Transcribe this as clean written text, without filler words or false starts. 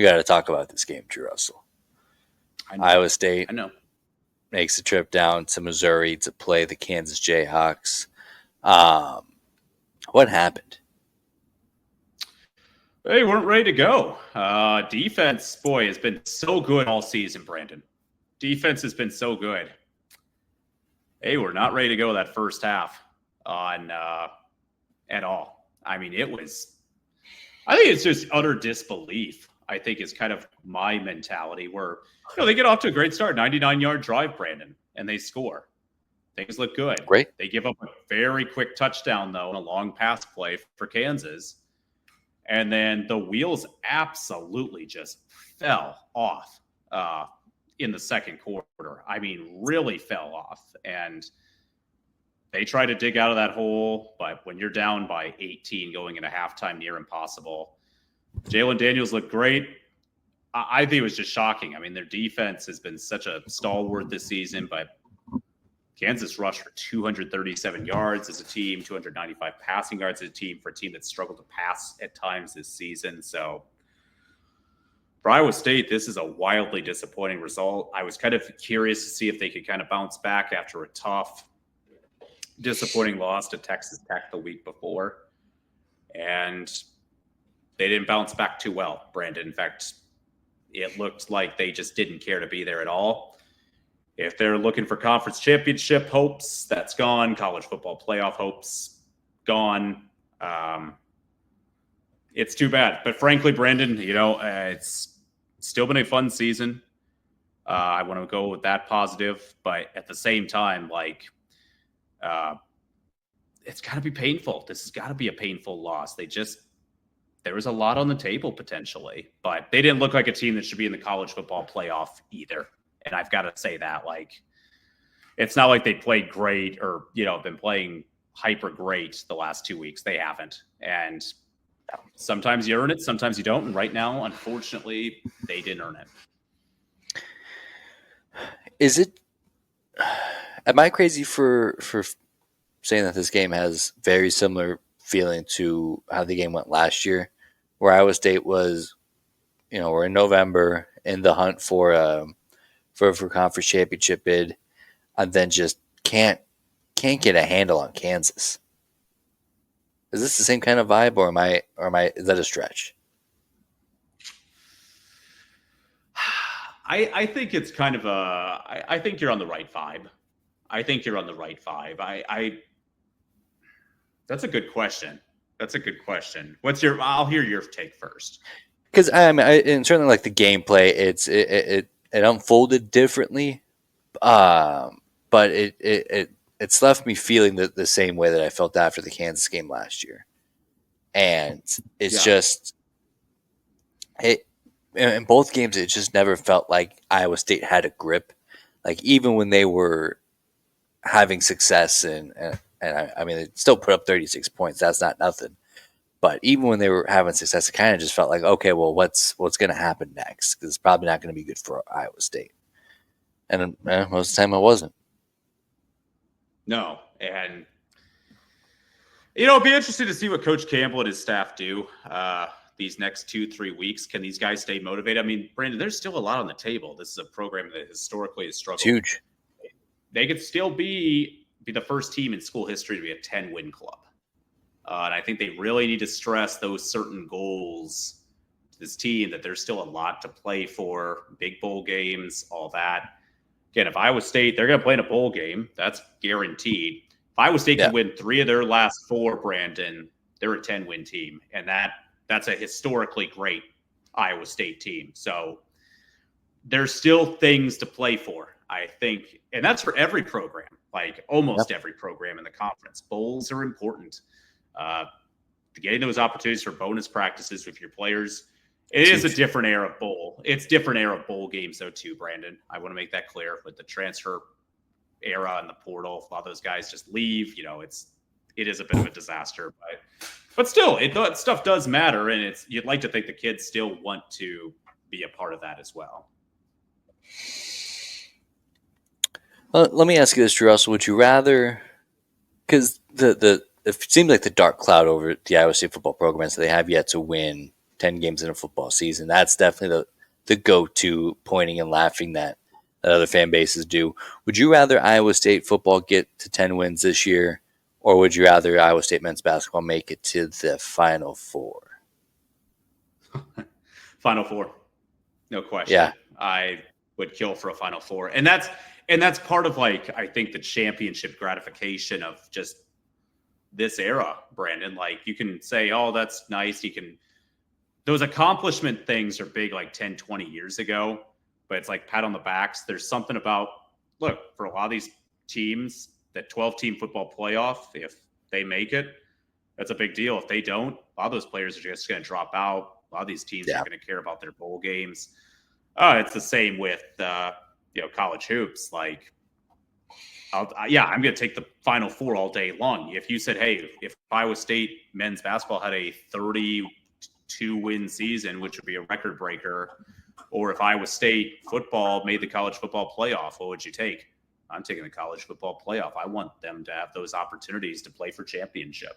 We got to talk about this game, Drew Russell. I know. Iowa State I know. makes a trip down to Missouri to play the Kansas Jayhawks. What happened? They weren't ready to go. Defense, boy, has been so good all season, Brandon. Defense has been so good. They were not ready to go that first half on at all. I mean, I think it's just utter disbelief, I think is kind of my mentality where, they get off to a great start, 99-yard drive, Brandon, and they score. Things look good. Great. They give up a very quick touchdown, though, and a long pass play for Kansas. And then the wheels absolutely just fell off in the second quarter. I mean, really fell off. And they try to dig out of that hole, but when you're down by 18 going into halftime, near impossible. Jalen Daniels looked great. I think it was just shocking. I mean, their defense has been such a stalwart this season, but Kansas rushed for 237 yards as a team, 295 passing yards as a team for a team that struggled to pass at times this season. So for Iowa State, this is a wildly disappointing result. I was kind of curious to see if they could kind of bounce back after a tough, disappointing loss to Texas Tech the week before. And they didn't bounce back too well, Brandon. In fact, it looked like they just didn't care to be there at all. If they're looking for conference championship hopes, that's gone. College football playoff hopes, gone. It's too bad. But frankly, Brandon, it's still been a fun season. I want to go with that positive. But at the same time, it's got to be painful. This has got to be a painful loss. There was a lot on the table potentially, but they didn't look like a team that should be in the college football playoff either. And I've got to say that, it's not like they played great or, been playing hyper great the last 2 weeks. They haven't. And sometimes you earn it, sometimes you don't. And right now, unfortunately, they didn't earn it. Am I crazy for saying that this game has very similar feeling to how the game went last year, where Iowa State was, we're in November in the hunt for conference championship bid, and then just can't get a handle on Kansas? Is this the same kind of vibe, or is that a stretch? I think it's kind of I think you're on the right vibe. That's a good question. I'll hear your take first. Because and certainly the gameplay, it unfolded differently, but it's left me feeling the same way that I felt after the Kansas game last year, and it's just in both games it just never felt like Iowa State had a grip, even when they were having success and they still put up 36 points. That's not nothing. But even when they were having success, it kind of just felt like, okay, well, what's going to happen next? Because it's probably not going to be good for Iowa State. And most of the time, it wasn't. No, and it'd be interesting to see what Coach Campbell and his staff do these next 2-3 weeks. Can these guys stay motivated? I mean, Brandon, there's still a lot on the table. This is a program that historically has struggled. It's huge. They could still be the first team in school history to be a 10-win club. And I think they really need to stress those certain goals to this team, that there's still a lot to play for, big bowl games, all that. Again, if Iowa State, they're going to play in a bowl game, that's guaranteed. If Iowa State can win 3 of their last 4, Brandon, they're a 10-win team. And that's a historically great Iowa State team. So there's still things to play for, I think. And that's for every program, almost every program in the conference. Bowls are important. Getting those opportunities for bonus practices with your players. It is a different era of bowl. It's different era of bowl games, though, too, Brandon. I want to make that clear. With the transfer era and the portal, a lot of those guys just leave. It is a bit of a disaster. But still, that stuff does matter, and you'd like to think the kids still want to be a part of that as well. Well, let me ask you this, Drew Russell. Would you rather, because it seems like the dark cloud over the Iowa State football program is they have yet to win 10 games in a football season. That's definitely the go-to pointing and laughing that other fan bases do. Would you rather Iowa State football get to 10 wins this year, or would you rather Iowa State men's basketball make it to the Final Four? Final Four, no question. Yeah, I would kill for a Final Four, and that's part of like I think the championship gratification of just this era, Brandon. Like you can say, oh, that's nice. You can those accomplishment things are big like 10, 20 years ago, but it's like pat on the backs. There's something about look for a lot of these teams that 12-team football playoff, if they make it, that's a big deal. If they don't, a lot of those players are just going to drop out. A lot of these teams yeah, are going to care about their bowl games. It's the same with college hoops. Like, I'm going to take the Final Four all day long. If you said, hey, if Iowa State men's basketball had a 32-win season, which would be a record breaker, or if Iowa State football made the college football playoff, what would you take? I'm taking the college football playoff. I want them to have those opportunities to play for championships.